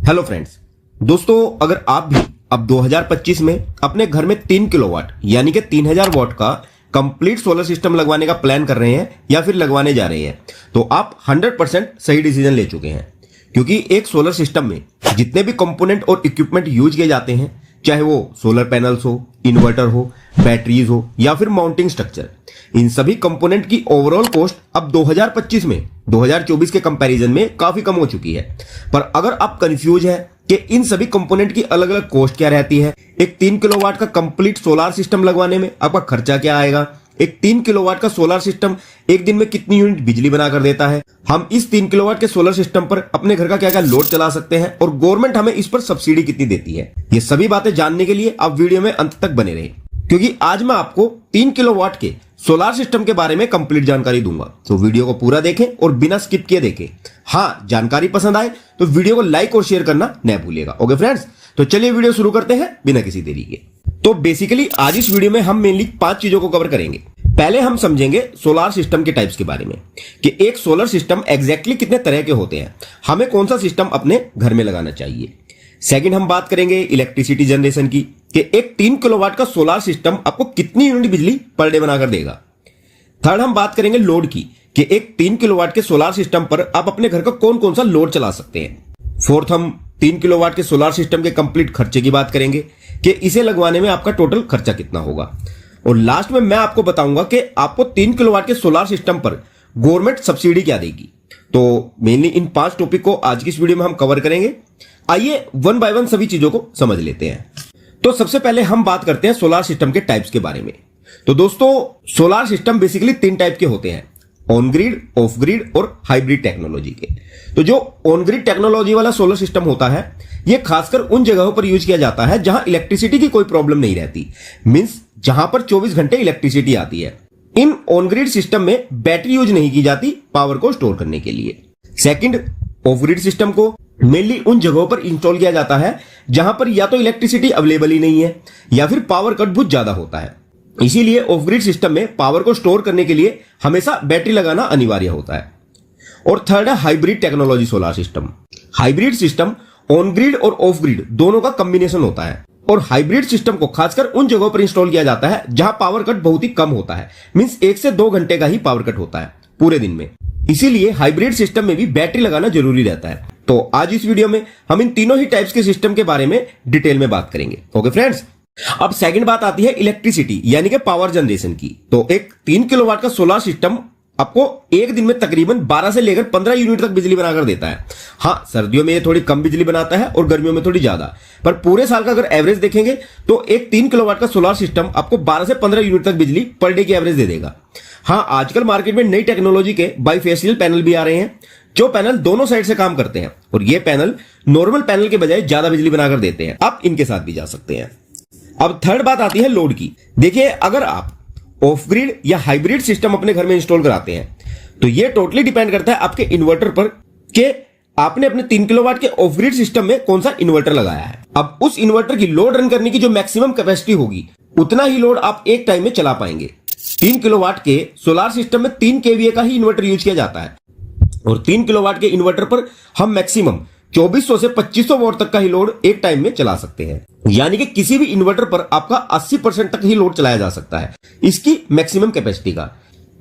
Hello friends. दोस्तों, अगर आप भी अब 2025 में अपने घर में 3 किलोवाट यानी कि 3000 वॉट का कंप्लीट सोलर सिस्टम लगवाने का प्लान कर रहे हैं या फिर लगवाने जा रहे हैं, तो आप 100% सही डिसीजन ले चुके हैं। क्योंकि एक सोलर सिस्टम में जितने भी कंपोनेंट और इक्विपमेंट यूज किए जाते हैं, चाहे वो सोलर पैनल्स हो, इन्वर्टर हो, बैटरीज हो या फिर माउंटिंग स्ट्रक्चर, इन सभी कंपोनेंट की ओवरऑल कॉस्ट अब 2025 में 2024 के कंपैरिजन में काफी कम हो चुकी है। पर अगर आप कंफ्यूज है कि इन सभी कंपोनेंट की अलग अलग कॉस्ट क्या रहती है, एक 3 किलोवाट का कंप्लीट सोलर सिस्टम लगवाने में आपका खर्चा क्या आएगा, एक 3 किलोवाट का सोलर सिस्टम एक दिन में कितनी यूनिट बिजली बनाकर देता है, हम इस 3 किलोवाट के सोलर सिस्टम पर अपने घर का क्या क्या लोड चला सकते हैं और गवर्नमेंट हमें इस पर सब्सिडी कितनी देती है, ये सभी बातें जानने के लिए आप वीडियो में अंत तक बने रहे। क्योंकि आज मैं आपको 3 किलोवाट के सोलर सिस्टम के बारे में कंप्लीट जानकारी दूंगा, तो वीडियो को पूरा देखें और बिना स्किप किए देखें। हाँ, जानकारी पसंद आए तो वीडियो को लाइक और शेयर करना न भूलिएगा। ओके फ्रेंड्स, तो चलिए वीडियो शुरू करते हैं बिना किसी देरी के। तो बेसिकली आज इस वीडियो में हम मेनली 5 चीजों को कवर करेंगे। पहले हम समझेंगे सोलर सिस्टम के टाइप्स के बारे में कि एक सोलर सिस्टम एग्जैक्टली कितने तरह के होते हैं, हमें कौन सा सिस्टम अपने घर में लगाना चाहिए। सेकंड, हम बात करेंगे इलेक्ट्रिसिटी जनरेशन की कि एक 3 किलोवाट का सोलर सिस्टम आपको कितनी यूनिट बिजली पर डे बनाकर देगा। थर्ड, हम बात करेंगे लोड की कि एक 3 किलोवाट के सोलर सिस्टम पर आप अपने घर का कौन कौन सा लोड चला सकते हैं। फोर्थ, हम 3 किलोवाट के सोलर सिस्टम के कंप्लीट खर्चे की बात करेंगे कि इसे लगवाने में आपका टोटल खर्चा कितना होगा। और लास्ट में मैं आपको बताऊंगा कि आपको 3 किलोवाट के सोलर सिस्टम पर गवर्नमेंट सब्सिडी क्या देगी। तो मेनली इन 5 टॉपिक को आज की इस वीडियो में हम कवर करेंगे। आइए वन बाय वन सभी चीजों को समझ लेते हैं। तो सबसे पहले हम बात करते हैं सोलर सिस्टम के टाइप्स के बारे में। तो दोस्तों, सोलर सिस्टम बेसिकली 3 टाइप के होते हैं, ऑन ग्रिड, ऑफ ग्रिड और हाइब्रिड टेक्नोलॉजी के। तो जो ऑन ग्रिड टेक्नोलॉजी वाला सोलर सिस्टम होता है, यह खासकर उन जगहों पर यूज किया जाता है जहां इलेक्ट्रिसिटी की कोई प्रॉब्लम नहीं रहती, मींस जहां पर 24 घंटे इलेक्ट्रिसिटी आती है। इन ऑन ग्रिड सिस्टम में बैटरी यूज नहीं की जाती पावर को स्टोर करने के लिए। सेकंड, ऑफ ग्रिड सिस्टम को मेनली उन जगहों पर इंस्टॉल किया जाता है जहां पर या तो इलेक्ट्रिसिटी अवेलेबल ही नहीं है या फिर पावर कट बहुत ज्यादा होता है। इसीलिए ऑफ ग्रिड सिस्टम में पावर को स्टोर करने के लिए हमेशा बैटरी लगाना अनिवार्य होता है। और थर्ड है hybrid technology solar system. Hybrid system on grid और ऑफ ग्रिड दोनों का कॉम्बिनेशन होता है और हाइब्रिड सिस्टम को खासकर उन जगहों पर इंस्टॉल किया जाता है जहां पावर कट बहुत ही कम होता है, मींस 1 से 2 घंटे का ही पावर कट होता है पूरे दिन में। इसीलिए हाइब्रिड सिस्टम में भी बैटरी लगाना जरूरी रहता है। तो आज इस वीडियो में हम इन तीनों ही टाइप्स के सिस्टम के बारे में डिटेल में बात करेंगे। ओके फ्रेंड्स, अब सेकंड बात आती है इलेक्ट्रिसिटी यानी कि पावर जनरेशन की। तो एक 3 किलोवाट का सोलर सिस्टम आपको एक दिन में तकरीबन 12 से लेकर 15 यूनिट तक बिजली बनाकर देता है। हाँ, सर्दियों में ये थोड़ी कम बिजली बनाता है और गर्मियों में थोड़ी ज्यादा, पर पूरे साल का अगर एवरेज देखेंगे तो एक 3 किलोवाट का सोलर सिस्टम आपको 12 से 15 यूनिट तक बिजली पर डे की एवरेज दे देगा। हाँ, आजकल मार्केट में नई टेक्नोलॉजी के बाइफेशियल पैनल भी आ रहे हैं, जो पैनल दोनों साइड से काम करते हैं और ये पैनल नॉर्मल पैनल के बजाय ज्यादा बिजली बनाकर देते हैं। आप इनके साथ भी जा सकते हैं। अब थर्ड बात आती है लोड की। देखिए, अगर आप ऑफ ग्रिड या हाइब्रिड सिस्टम अपने घर में इंस्टॉल कराते हैं तो ये टोटली डिपेंड करता है आपके इन्वर्टर पर कि आपने अपने 3 किलोवाट के ऑफ ग्रिड सिस्टम में कौन सा इन्वर्टर लगाया है। अब उस इन्वर्टर की लोड रन करने की जो मैक्सिमम कैपेसिटी होगी, उतना ही लोड आप एक टाइम में चला पाएंगे। 3 किलोवाट के सोलर सिस्टम में 3 केवीए का ही इन्वर्टर यूज किया जाता है और 3 किलोवाट के इन्वर्टर पर हम मैक्सिमम 2400 से 2500 वॉट तक का ही लोड एक टाइम में चला सकते हैं। यानी कि किसी भी इन्वर्टर पर आपका 80% तक ही लोड चलाया जा सकता है इसकी मैक्सिमम कैपेसिटी का।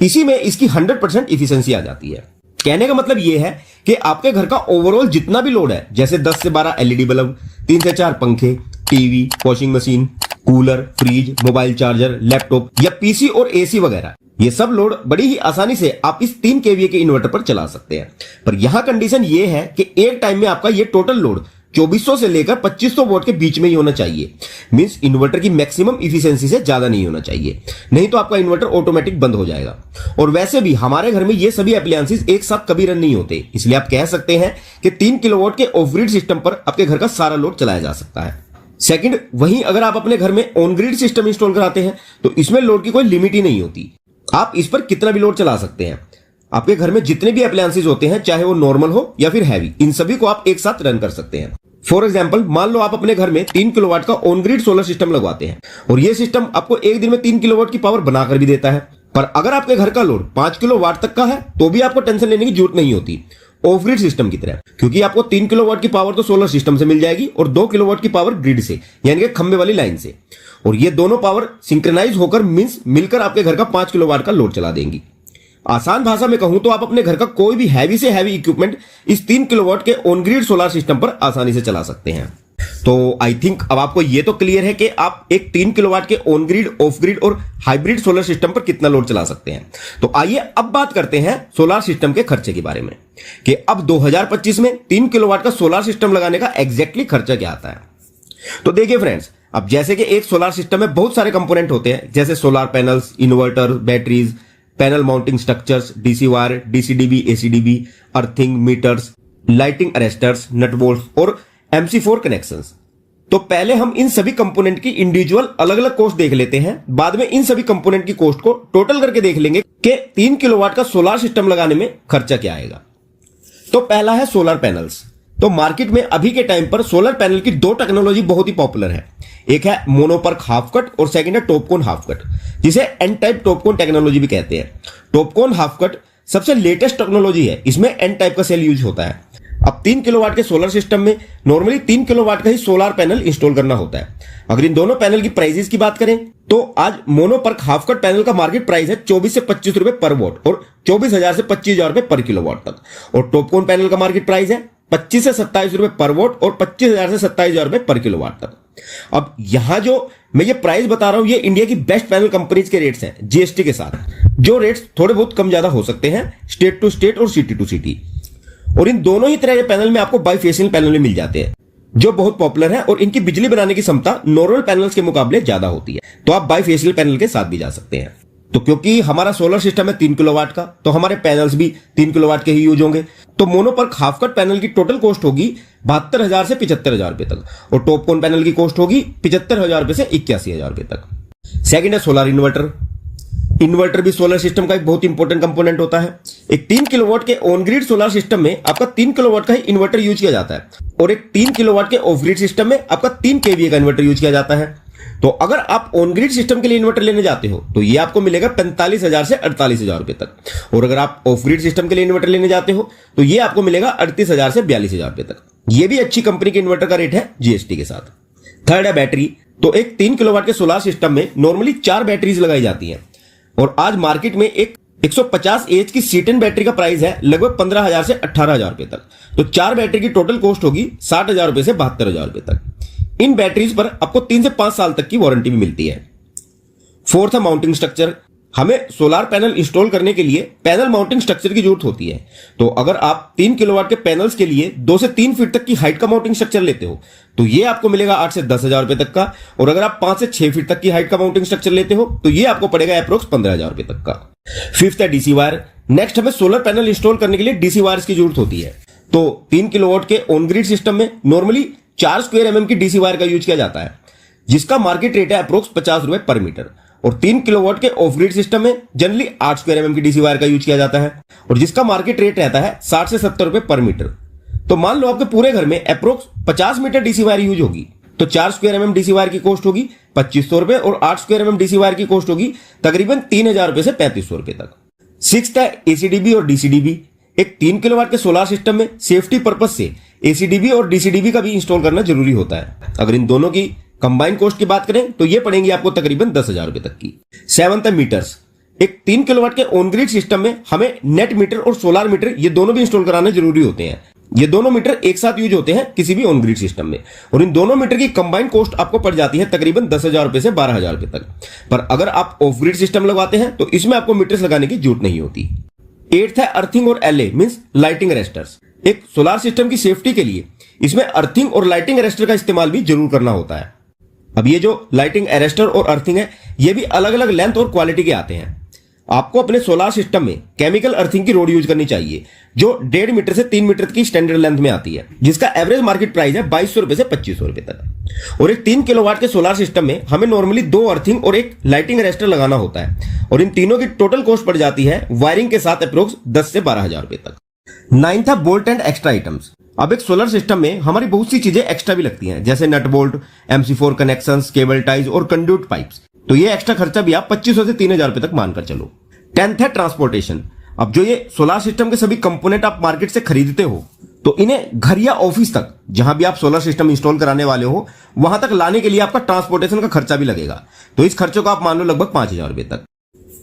इसी में इसकी 100% इफिशिएंसी आ जाती है। कहने का मतलब यह है कि आपके घर का ओवरऑल जितना भी लोड है, जैसे 10 से 12 एलईडी बल्ब, 3 से 4 पंखे, TV, washing machine, cooler, fridge, mobile charger, laptop या पीसी और एसी वगैरह, ये सब लोड बड़ी ही आसानी से आप इस 3 केवीए के इन्वर्टर पर चला सकते हैं। पर यहां कंडीशन ये है कि एक टाइम में आपका ये टोटल लोड 2400 से लेकर 2500 वोल्ट के बीच में ही होना चाहिए, मींस इन्वर्टर की मैक्सिमम इफिशिएंसी से ज्यादा नहीं होना चाहिए, नहीं तो आपका इन्वर्टर ऑटोमेटिक बंद हो जाएगा। और वैसे भी हमारे घर में ये सभी एप्लायंसेस एक साथ कभी रन नहीं होते, इसलिए आप कह सकते हैं कि 3 किलोवाट के ऑफ ग्रिड सिस्टम पर आपके घर का सारा लोड चलाया जा सकता है। सेकंड, वहीं अगर आप अपने घर में ऑन ग्रिड सिस्टम इंस्टॉल कराते हैं तो इसमें लोड की कोई लिमिट ही नहीं होती, आप इस पर कितना भी लोड चला सकते हैं। आपके घर में जितने भी अप्लायंसेस होते हैं, चाहे वो नॉर्मल हो या फिर हैवी, इन सभी को आप एक साथ रन कर सकते हैं। फॉर एग्जाम्पल, मान लो आप अपने घर में 3 किलोवाट का ऑन ग्रिड सोलर सिस्टम लगवाते हैं और यह सिस्टम आपको एक दिन में 3 किलोवाट की पावर बनाकर भी देता है। पर अगर आपके घर का लोड 5 किलोवाट तक का है तो भी आपको टेंशन लेने की जरूरत नहीं होती। ऑफ ग्रिड सिस्टम की तरह, क्योंकि आपको 3 किलोवाट की पावर तो सोलर सिस्टम से मिल जाएगी और 2 किलोवाट की पावर ग्रिड से, यानी कि खंबे वाली लाइन से। और ये दोनों पावर सिंक्रोनाइज होकर मींस मिलकर आपके घर का 5 किलोवाट का लोड चला देंगी। आसान भाषा में कहूं तो आप अपने घर का कोई भी हैवी से हैवी इक्विपमेंट इस 3 किलोवाट के ऑन ग्रिड सोलर सिस्टम पर आसानी से चला सकते हैं। तो आई थिंक अब आपको यह तो क्लियर है कि आप एक 3 किलोवाट के ऑन ग्रिड, ऑफ ग्रिड और हाइब्रिड सोलर सिस्टम पर कितना लोड चला सकते हैं। तो आइए अब बात करते हैं सोलर सिस्टम के खर्चे के बारे में कि अब 2025 में 3 किलोवाट का सोलर सिस्टम लगाने का एग्जैक्टली खर्चा क्या आता है। तो देखिए फ्रेंड्स, अब जैसे कि एक सोलर सिस्टम में बहुत सारे कंपोनेंट होते हैं, जैसे solar panels, inverter, batteries, panel mounting structures, DC wire, DCDB, ACDB, earthing, meters, lighting arresters, nut bolt और MC4 कनेक्शंस। तो पहले हम इन सभी कंपोनेंट की इंडिविजुअल अलग अलग कॉस्ट देख लेते हैं, बाद में इन सभी कंपोनेंट की कॉस्ट को टोटल करके देख लेंगे कि 3 किलोवाट का सोलर सिस्टम लगाने में खर्चा क्या आएगा। तो पहला है सोलर पैनल्स। तो मार्केट में अभी के टाइम पर सोलर पैनल की 2 टेक्नोलॉजी बहुत ही पॉपुलर है। एक है मोनोपर्क हाफ कट और सेकंड है टॉपकोन हाफ कट, जिसे एन टाइप टॉपकोन टेक्नोलॉजी भी कहते हैं। टॉपकोन हाफ कट सबसे लेटेस्ट टेक्नोलॉजी है, इसमें एन टाइप का सेल यूज होता है। अब 3 किलोवाट के सोलर सिस्टम में नॉर्मली 3 किलोवाट का ही सोलर पैनल इंस्टॉल करना होता है। अगर इन दोनों पैनल की प्राइसेस की बात करें तो आज मोनोपर्क हाफ कट पैनल का मार्केट प्राइस है 24 से 25 रुपए पर वॉट और 24,000 से 25,000 रुपए पर किलोवाट तक। और टॉपकोन पैनल का मार्केट प्राइस है 25 से 27 रुपए पर वॉट और 25,000 से 27,000 रुपए पर किलोवाट तक। अब यहां जो मैं ये प्राइस बता रहा हूं, ये इंडिया की बेस्ट पैनल कंपनीज के रेट्स हैं जीएसटी के साथ, जो रेट्स थोड़े बहुत कम ज्यादा हो सकते हैं स्टेट टू स्टेट और सिटी टू सिटी। और इन दोनों ही तरह के पैनल में आपको बाइफेशियल पैनल मिल जाते हैं, जो बहुत पॉपुलर है और इनकी बिजली बनाने की क्षमता नॉर्मल पैनल्स के मुकाबले ज्यादा होती है। तो आप बाइफेशियल पैनल के साथ भी जा सकते हैं। तो क्योंकि हमारा सोलर सिस्टम है 3 किलोवाट का, तो हमारे पैनल्स भी 3 किलोवाट के ही यूज होंगे। तो मोनोपर्क हाफ कट पैनल की टोटल कॉस्ट होगी 72,000 से 75,000 रुपए तक और टॉपकोन पैनल की कॉस्ट होगी 75,000 रुपए से 81,000 रुपए तक। सेकंड है सोलर इन्वर्टर। इन्वर्टर भी सोलर सिस्टम का एक बहुत इंपॉर्टेंट कंपोनेंट होता है। एक 3 किलोवाट के ऑन ग्रिड सोलर सिस्टम में आपका 3 किलोवाट का ही इन्वर्टर यूज किया जाता है और एक 3 किलोवाट के ऑफ ग्रिड सिस्टम में आपका 3 केवीए का इन्वर्टर यूज किया जाता है। तो अगर आप ऑन ग्रिड सिस्टम के लिए इन्वर्टर लेने जाते हो तो ये आपको मिलेगा 45,000 से 48,000 रुपए तक, और अगर आप ऑफ ग्रिड सिस्टम के लिए इन्वर्टर लेने जाते हो तो ये आपको मिलेगा 38,000 से 42,000 रुपए तक। ये भी अच्छी कंपनी के इन्वर्टर का रेट है जीएसटी के साथ। थर्ड है बैटरी। तो एक 3 किलोवाट के सोलर सिस्टम में नॉर्मली 4 बैटरीज लगाई जाती हैं और आज मार्केट में एक 150 एच की C10 बैटरी का प्राइस है लगभग 15,000 से 18,000 रुपए तक। तो 4 बैटरी की टोटल कॉस्ट होगी 60,000 रुपए से 72,000 रुपए तक। इन बैटरीज पर आपको 3 से 5 साल तक की वारंटी भी मिलती है। फोर्थ है माउंटिंग स्ट्रक्चर। हमें सोलर पैनल इंस्टॉल करने के लिए पैनल माउंटिंग स्ट्रक्चर की जरूरत होती है। तो अगर आप 3 किलोवाट के पैनल्स के लिए 2 से 3 फीट तक की हाइट का माउंटिंग स्ट्रक्चर लेते हो तो ये आपको मिलेगा 8 से 10,000 रुपए तक का, और अगर आप 5 से 6 फीट तक की हाइट का माउंटिंग स्ट्रक्चर लेते हो तो ये आपको पड़ेगा अप्रोक्स 15,000 रुपए तक का। फिफ्थ है डीसी वायर। नेक्स्ट हमें सोलर पैनल इंस्टॉल करने के लिए डीसी वायर्स की जरूरत होती है। तो 3 किलोवाट के ऑन ग्रिड सिस्टम में नॉर्मली 4 स्क्वायर mm की डीसी वायर का यूज किया जाता है, जिसका मार्केट रेट है अप्रोक्स 50 रुपए पर मीटर। और 3 किलोवाट के ऑफ ग्रिड सिस्टम में जनरली 8 स्क्वायर mm की डीसी वायर का यूज किया जाता है और जिसका मार्केट रेट रहता है 60 से 70 रुपए पर मीटर। तो मान लो आपके पूरे घर में approx 50 metre DC wire use होगी, तो 4 स्क्वायर mm डीसी वायर की कॉस्ट होगी 2,500 रुपए और 8 स्क्वायर mm डीसी वायर की कॉस्ट होगी तकरीबन 3,000 रुपए से 3,500 रुपए तक। सिक्स्थ है एसीडीबी और डीसीडीबी। एक 3 किलोवाट के सोलर सिस्टम में सेफ्टी पर्पज से एसीडीबी और डीसीडीबी का भी इंस्टॉल करना जरूरी होता है। अगर इन दोनों की कंबाइन कॉस्ट की बात करें तो ये पड़ेंगी आपको तकरीबन 10,000 रुपए तक की। सेवंथ है मीटर्स। एक 3 किलोवाट के ऑन ग्रिड सिस्टम में हमें नेट मीटर और सोलर मीटर ये दोनों भी इंस्टॉल कराना जरूरी होते हैं। ये दोनों मीटर एक साथ यूज होते हैं किसी भी ऑन ग्रिड सिस्टम में, और इन दोनों मीटर की कंबाइंड कॉस्ट आपको पड़ जाती है तकरीबन 10,000 रुपए से 12,000 रुपए तक। पर अगर आप ऑफ ग्रिड सिस्टम लगवाते हैं तो इसमें आपको मीटर्स लगाने की जरूरत नहीं होती। एट्थ है अर्थिंग और एलए मींस लाइटिंग अरेस्टर्स। एक सोलर सिस्टम की सेफ्टी के लिए इसमें अर्थिंग और लाइटिंग अरेस्टर का इस्तेमाल भी जरूर करना होता है। अब ये जो लाइटिंग अरेस्टर और अर्थिंग है ये भी अलग अलग लेंथ और क्वालिटी के आते हैं। आपको अपने सोलर सिस्टम में केमिकल अर्थिंग की रोड यूज करनी चाहिए जो 1.5 मीटर से 3 मीटर की स्टैंडर्ड लेंथ में आती है, जिसका एवरेज मार्केट प्राइस है 2,200 रुपए से 2,500 रुपए तक। और एक 3 किलोवाट के सोलर सिस्टम में हमें नॉर्मली 2 अर्थिंग और एक लाइटिंग अरेस्टर लगाना होता है, और इन तीनों की टोटल कॉस्ट पड़ जाती है वायरिंग के साथ अप्रोक्स 10 से 12,000 रुपए तक। नाइन्थ है बोल्ट एंड एक्स्ट्रा आइटम्स। अब एक सोलर सिस्टम में हमारी बहुत सी चीजें एक्स्ट्रा भी लगती हैं, जैसे nut bolt, MC4 connections, cable ties और कंड्यूट पाइप्स। तो ये एक्स्ट्रा खर्चा भी आप 2,500 से 3,000 रुपए तक मानकर चलो। 10th है ट्रांसपोर्टेशन। अब जो ये सोलर सिस्टम के सभी कंपोनेंट आप मार्केट से खरीदते हो, तो इन्हें घर या ऑफिस तक जहां भी आप सोलर सिस्टम इंस्टॉल कराने वाले हो वहां तक लाने के लिए आपका ट्रांसपोर्टेशन का खर्चा भी लगेगा। तो इस खर्चे को आप मान लो लगभग 5,000 रुपए तक।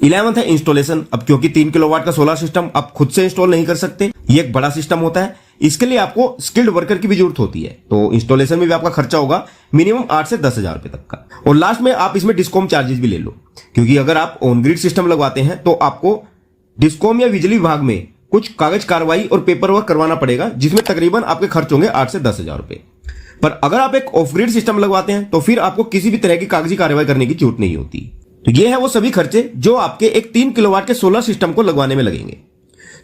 11th है इंस्टॉलेशन। अब क्योंकि 3 किलोवाट का सोलर सिस्टम आप खुद से इंस्टॉल नहीं कर सकते, ये एक बड़ा सिस्टम होता है, इसके लिए आपको स्किल्ड वर्कर की भी जरूरत होती है। तो इंस्टॉलेशन में भी आपका खर्चा होगा मिनिमम 8 से 10,000 रुपए तक का। और लास्ट में आप इसमें डिस्कॉम चार्जेस भी ले लो, क्योंकि अगर आप ऑन ग्रिड सिस्टम लगवाते हैं तो आपको डिस्कॉम या बिजली विभाग में कुछ कागज कार्रवाई और पेपर वर्क करवाना पड़ेगा, जिसमें तकरीबन आपके खर्च होंगे 8 से 10,000 रुपए। पर अगर आप एक ऑफ ग्रिड सिस्टम लगवाते हैं तो फिर आपको किसी भी तरह की कागजी कार्रवाई करने की जरूरत नहीं होती। तो ये है वो सभी खर्चे जो आपके एक 3 किलोवाट के सोलर सिस्टम को लगवाने में लगेंगे।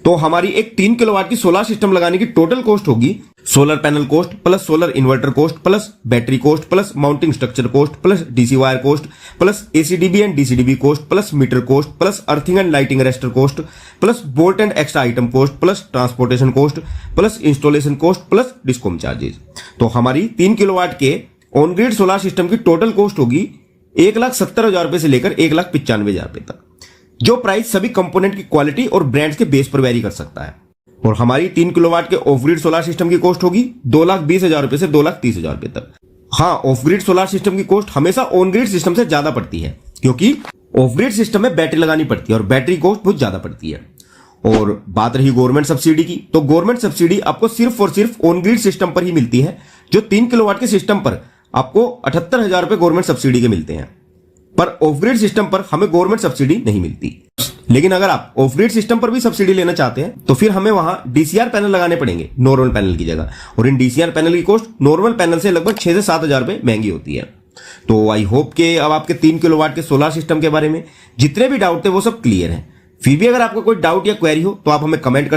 तो हमारी एक 3 किलोवाट की सोलर सिस्टम लगाने की टोटल कॉस्ट होगी solar panel cost plus solar inverter cost plus battery cost plus mounting structure cost plus DC wire cost plus ACDB and DCDB cost plus meter cost plus earthing and lighting arrester cost plus bolt and extra item cost plus transportation cost plus installation cost plus discom charges. तो हमारी 3 kilowatt के on grid solar system की total cost होगी 1,70,000 रुपए से लेकर 1,95,000 रुपए तक, जो प्राइस सभी कंपोनेंट की क्वालिटी और ब्रांड्स के बेस पर वेरी कर सकता है। और हमारी 3 किलोवाट के ऑफ ग्रिड सोलर सिस्टम की कॉस्ट होगी 2,20,000 रुपए से 2,30,000 रुपए तक। हाँ, ऑफ ग्रिड सोलर सिस्टम की कॉस्ट हमेशा ऑन ग्रिड सिस्टम से ज्यादा पड़ती है, क्योंकि ऑफ ग्रिड सिस्टम में बैटरी लगानी पड़ती है और बैटरी कॉस्ट बहुत ज्यादा पड़ती है। और बात रही गवर्नमेंट सब्सिडी की, तो गवर्नमेंट सब्सिडी आपको सिर्फ और सिर्फ ऑन ग्रिड सिस्टम पर ही मिलती है। जो 3 किलोवाट के सिस्टम पर आपको 78,000 रुपए गवर्नमेंट सब्सिडी के मिलते हैं, पर ऑफ ग्रिड सिस्टम पर हमें गवर्नमेंट सब्सिडी नहीं मिलती। लेकिन अगर आप ऑफ ग्रिड सिस्टम पर भी सब्सिडी लेना चाहते हैं तो फिर हमें वहां डीसीआर पैनल लगाने पड़ेंगे नॉर्मल पैनल की जगह, और इन डीसीआर पैनल की कॉस्ट नॉर्मल पैनल से लगभग 6 से 7,000 रुपए महंगी होती है। तो आई होप के अब आपके 3 किलोवाट के सोलर सिस्टम के बारे में जितने भी डाउट थे वो सब क्लियर है। फिर भी अगर आपको कोई डाउट या क्वेरी हो तो आप हमें कमेंट कर